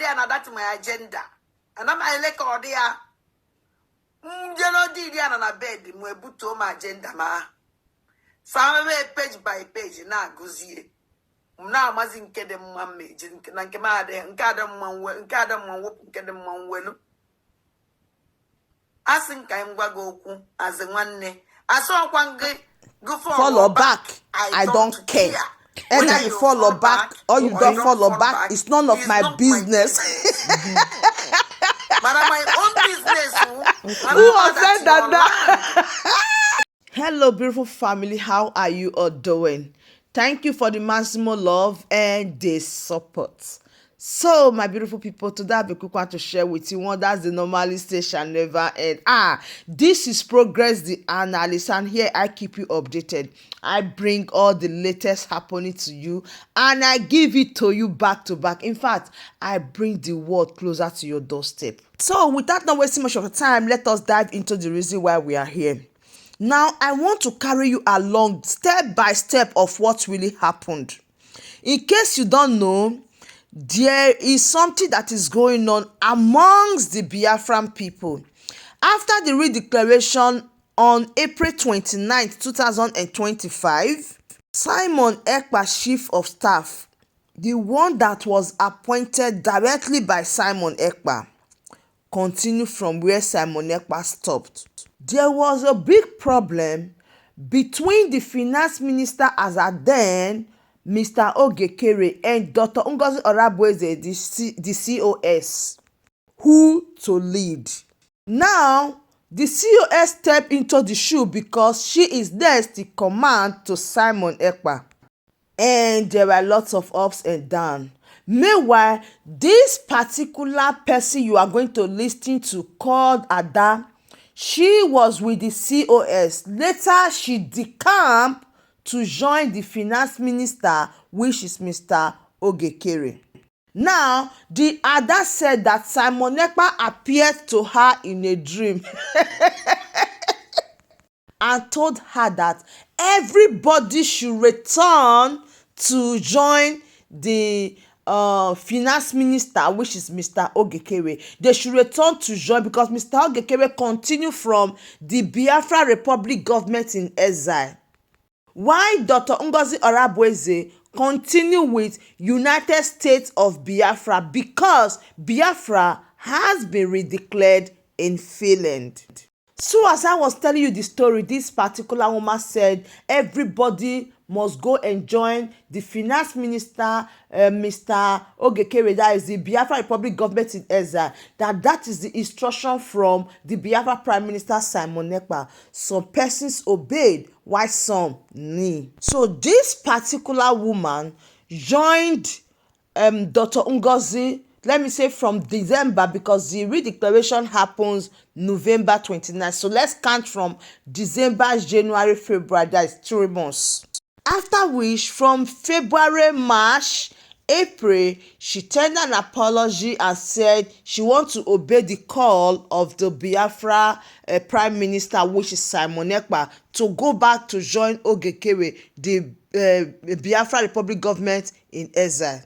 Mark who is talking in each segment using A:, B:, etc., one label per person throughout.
A: there and that's my agenda. And I'm a record there. Did on a bed, Mwebuto my agenda ma. Some page by page na guzie. Now mazin kedem one mage, Nankemade, and Kadam one whoop, Kedem one well. I think I'm Wagoku as the one day. I saw one go
B: follow back. I don't care. Either you follow back or you don't follow back. It's none of my business.
A: But my own business.
B: Who said that? Hello, beautiful family. How are you all doing? Thank you for the maximum love and the support. So, my beautiful people, today I have a quick one to share with you. One that's the normally station never end. This is Progress the Analyst, and here I keep you updated. I bring all the latest happening to you, and I give it to you back to back. In fact, I bring the world closer to your doorstep. So, without not wasting much of time, let us dive into the reason why we are here. Now, I want to carry you along step by step of what really happened. In case you don't know, there is something that is going on amongst the Biafran people. After the redeclaration on April 29, 2025, Simon Ekpa, Chief of Staff, the one that was appointed directly by Simon Ekpa, continued from where Simon Ekpa stopped. There was a big problem between the finance minister as at then, Mr. Ogekere, and Dr. Ngozi Orabueze, the COS, who to lead. Now, the COS stepped into the shoe because she is next in command to Simon Ekpa. And there were lots of ups and downs. Meanwhile, this particular person you are going to listen to, called Ada, she was with the COS. Later, she decamped to join the finance minister, which is Mr. Ogekere. Now, the Ada said that Simon Ekpa appeared to her in a dream and told her that everybody should return to join the finance minister, which is Mr. Ogekere. They should return to join because Mr. Ogekere continued from the Biafra Republic government in exile, while Dr. Ngozi Orabueze continue with United States of Biafra because Biafra has been redeclared in Finland. So as I was telling you the story, this particular woman said everybody must go and join the finance minister, Mr. Ogekere, that is the Biafra Republic government in exile. That is the instruction from the Biafra Prime Minister Simon Ekpa. Some persons obeyed, while some didn't. So this particular woman joined Dr. Ngozi, let me say from December, because the redeclaration happens November 29. So let's count from December, January, February, that is 3 months. After which, from February, March, April, she tendered an apology and said she wants to obey the call of the Biafra Prime Minister, which is Simon Ekpa, to go back to join Ogekere, the Biafra Republic government in exile.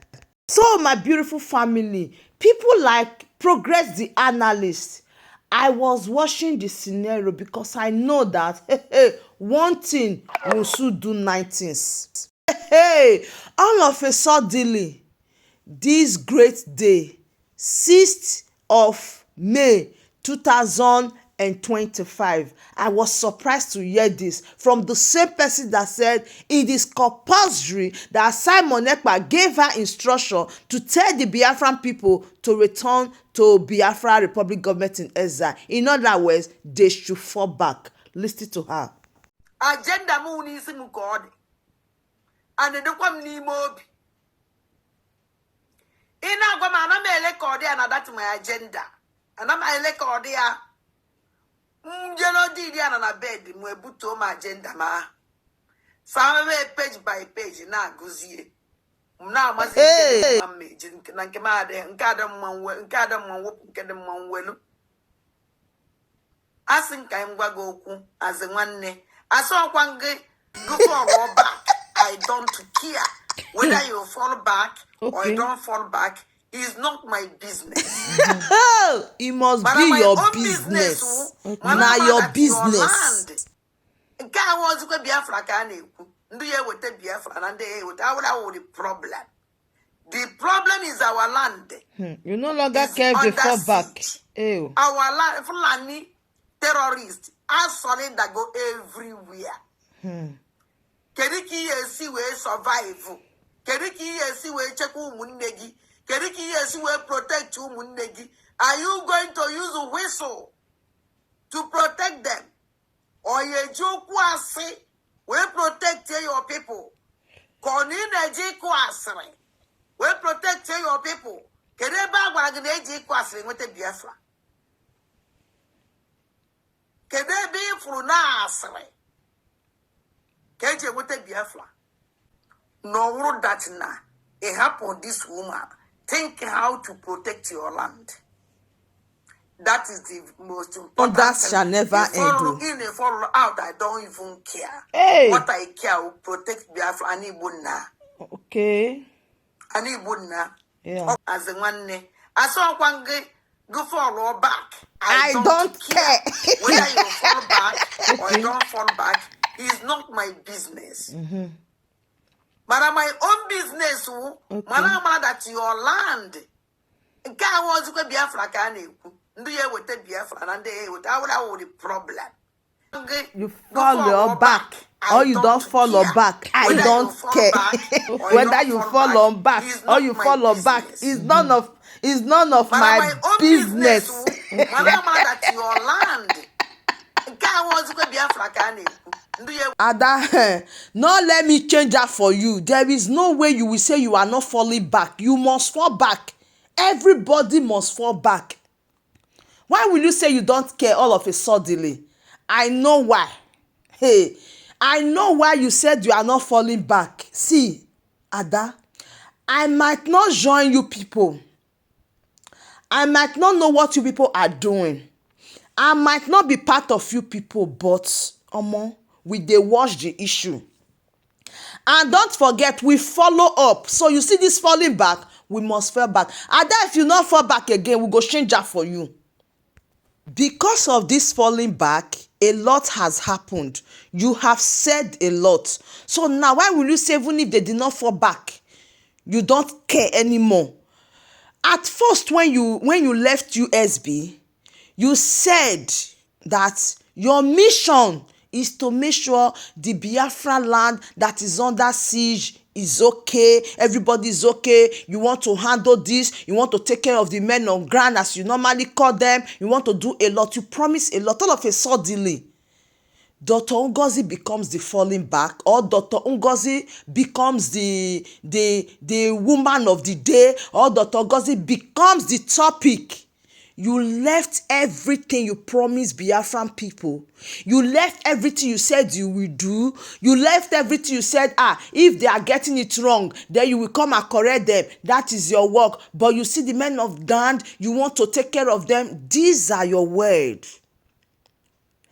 B: So, my beautiful family, people like Progress the Analyst, I was watching the scenario because I know that one thing will soon do 9 things. All of a sudden, this great day, 6th of May 2025, I was surprised to hear this from the same person that said it is compulsory that Simon Ekpa gave her instruction to tell the Biafran people to return to Biafra Republic government in exile. In other words, they should fall back. Listen to her.
A: Agenda muni isimu God. And the kwam ni mobi. Ina goma na me record ya na that's my agenda. And I'm a record ya. Did na bed Mwebuto my agenda ma. Some page by page na guzie. Now mazin one mage, Nankemade, and Kadam one whoop, Kedem one well. I think I'm Wagoku as the one day. I saw one go for back. I don't care whether you fall back or you don't fall back. is not my business.
B: It must
A: But
B: be
A: my
B: your
A: own
B: business.
A: Okay.
B: Now your
A: Your
B: business.
A: land. Nke a was go Biafra ka na-ekwu. Ndị ya wete Biafra na ndị ya wete. How would the problem? The problem is our land.
B: You no longer care if they fall back. Ew.
A: Our land, Fulani terrorists are solid that go everywhere. Kediki yesi we survive. Kediki yesi we check umunnegi. Kediki yesi we protect umunnegi. Are you going to use a whistle to protect them? Or ye joke kwasi we protect your people. Konine ji kwasre. We protect your people. Kedeba gwagide ji kwasre nwete Biafra. Kedebi fruna asre. Keje nwete Biafra. No word that na it happened this woman. Think how to protect your land. That is the most important.
B: That shall never end.
A: In a follow out, I don't even care.
B: Hey.
A: What I care will protect Biafra. Ani bunna.
B: Okay.
A: Ani bunna.
B: Yeah.
A: As a one day, I saw one go follow back.
B: I don't care.
A: Whether you fall back or you don't fall back is not my business. But my own business, Manama, that your land. Guy was going to Biafra can do you with the Biafra and they would have the problem.
B: You follow back or you don't follow back. I don't care. Whether you follow back or you follow back is none of my business.
A: Manama, that your land. Guy was going to Biafra can
B: Ada, no, let me change that for you. There is no way you will say you are not falling back. You must fall back. Everybody must fall back. Why will you say you don't care all of a suddenly? I know why. Hey, I know why you said you are not falling back. See, Ada, I might not join you people. I might not know what you people are doing. I might not be part of you people, but we dey watch the issue. And don't forget, we follow up. So you see this falling back, we must fall back. And then if you not fall back again, we go change that for you. Because of this falling back, a lot has happened. You have said a lot. So now why will you say even if they did not fall back, you don't care anymore? At first, when you left USB, you said that your mission is to make sure the Biafra land that is under siege is okay, everybody is okay, you want to handle this, you want to take care of the men on ground as you normally call them, you want to do a lot, you promise a lot. All of a suddenly, Dr. Ngozi becomes the falling back, or Dr. Ngozi becomes the woman of the day, or Dr. Ngozi becomes the topic. You left everything you promised Biafran people. You left everything you said you will do. You left everything you said, if they are getting it wrong, then you will come and correct them. That is your work. But you see the men of land, you want to take care of them. These are your words.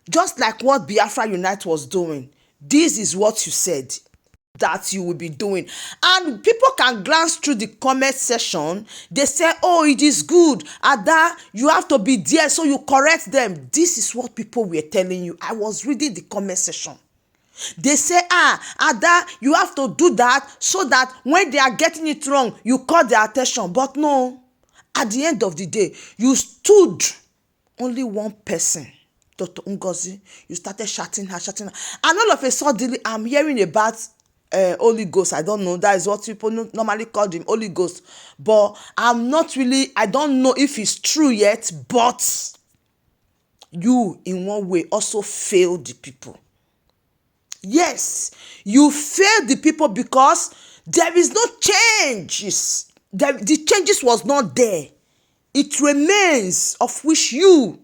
B: Just like what Biafra Unite was doing. This is what you said that you will be doing. And people can glance through the comment section. They say, oh, it is good. Ada, you have to be there so you correct them. This is what people were telling you. I was reading the comment section. They say, Ada, you have to do that so that when they are getting it wrong, you call their attention. But no, at the end of the day, you stood only one person. Dr. Ngozi, you started shouting her. And all of a sudden, I'm hearing about Holy Ghost. I don't know. That is what people normally call him, Holy Ghost. But I don't know if it's true yet, but you, in one way, also failed the people. Yes, you failed the people because there is no changes. The changes was not there. It remains, of which you,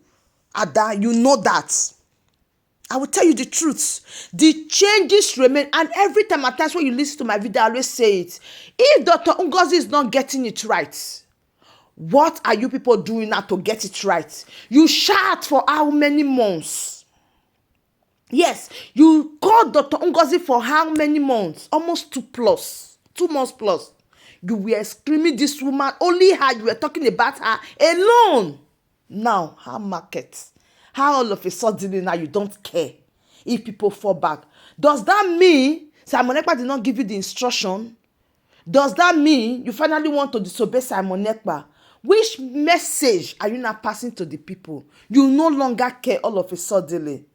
B: Ada, you know that. I will tell you the truth. The changes remain. And every time at times when you listen to my video, I always say it. If Dr. Ngozi is not getting it right, what are you people doing now to get it right? You shout for how many months? Yes, you called Dr. Ngozi for how many months? Almost 2 months plus. You were screaming this woman, only her, you were talking about her alone. Now, how market? How all of a sudden now you don't care if people fall back? Does that mean Simon Ekpa did not give you the instruction? Does that mean you finally want to disobey Simon Ekpa? Which message are you now passing to the people? You no longer care all of a sudden.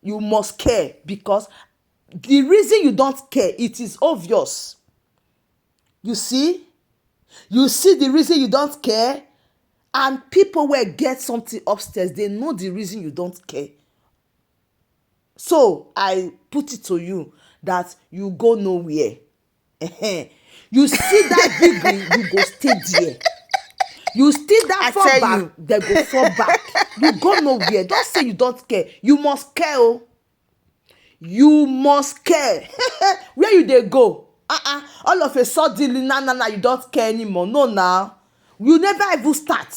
B: You must care, because the reason you don't care, it is obvious. You see the reason you don't care, and people will get something upstairs, they know the reason you don't care. So I put it to you that you go nowhere. You see that big ring, you go stay there. You still that fall back, they go fall back. You go nowhere. Don't say you don't care. You must care. Oh. You must care. Where you dey go? All of a sudden, nah, you don't care anymore. No, now. You never even start.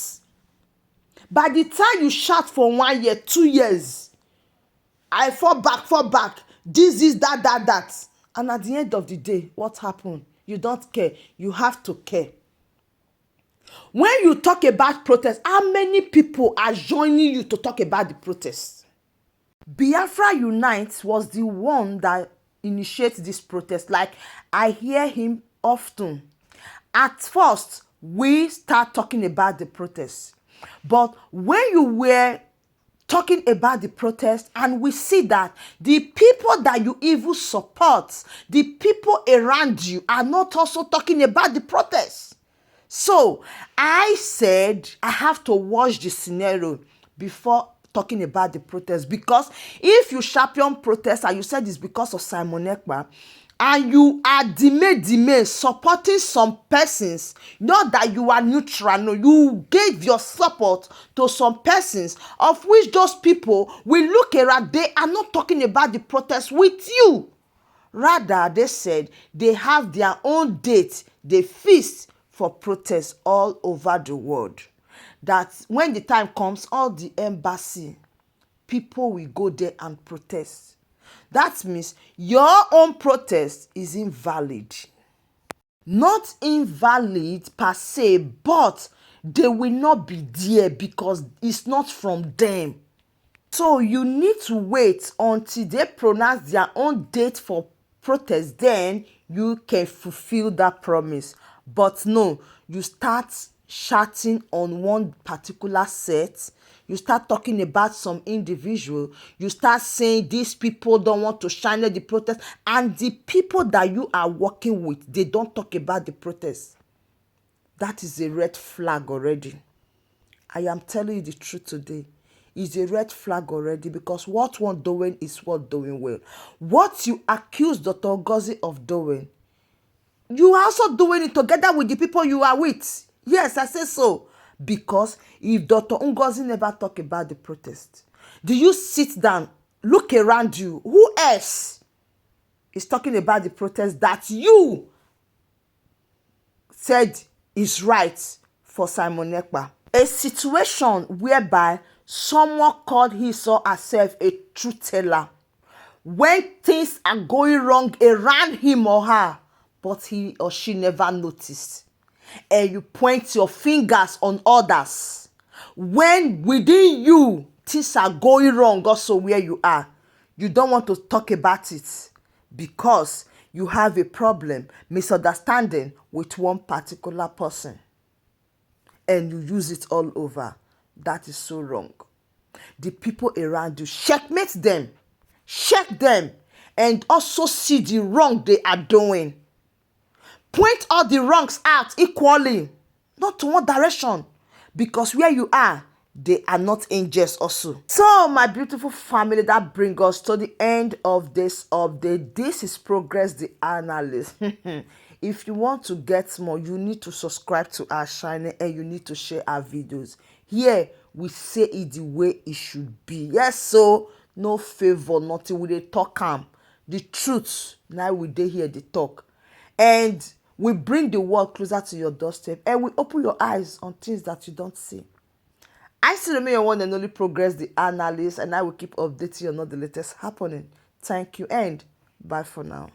B: By the time you shout for 1 year, 2 years, I fall back. This, that. And at the end of the day, what happened? You don't care. You have to care. When you talk about protest, how many people are joining you to talk about the protest? Biafra Unite was the one that initiated this protest. Like, I hear him often. At first, we start talking about the protest. But when you were talking about the protest, and we see that the people that you even support, the people around you, are not also talking about the protest. So I said I have to watch the scenario before talking about the protest, because if you champion protest and you said it's because of Simon Ekpa, and you are dime supporting some persons, not that you are neutral, no, you gave your support to some persons, of which those people will look around, they are not talking about the protest with you. Rather, they said they have their own date, they feast for protests all over the world. That when the time comes, all the embassy, people will go there and protest. That means your own protest is invalid. Not invalid per se, but they will not be there because it's not from them. So you need to wait until they pronounce their own date for protest, then you can fulfill that promise. But no, you start shouting on one particular set, you start talking about some individual, you start saying these people don't want to shine the protest, and the people that you are working with, they don't talk about the protest. That is a red flag already. I am telling you the truth today. Is a red flag already, because what one doing is what doing well. What you accuse Dr. Ngozi of doing, you are also doing it together with the people you are with. Yes, I say so. Because if Dr. Ngozi never talk about the protest, do you sit down, look around you, who else is talking about the protest that you said is right for Simon Ekpa? A situation whereby someone called his or herself a truth teller when things are going wrong around him or her, but he or she never noticed. And you point your fingers on others when within you things are going wrong also where you are. You don't want to talk about it because you have a problem, misunderstanding with one particular person, and you use it all over. That is so wrong. The people around you, checkmate them, check them, and also see the wrong they are doing. Point all the wrongs out equally, not to one direction, because where you are, they are not angels also. So my beautiful family, that brings us to the end of this update. This is Progress the Analyst. If you want to get more, you need to subscribe to our channel and you need to share our videos. Here, we say it the way it should be. Yes, so no favor, nothing. We dey talk am. The truth, now we dey here, the talk. And we bring the world closer to your doorstep, and we open your eyes on things that you don't see. I still remain your one and only Progress the Analyst, and I will keep updating you on all the latest happening. Thank you, and bye for now.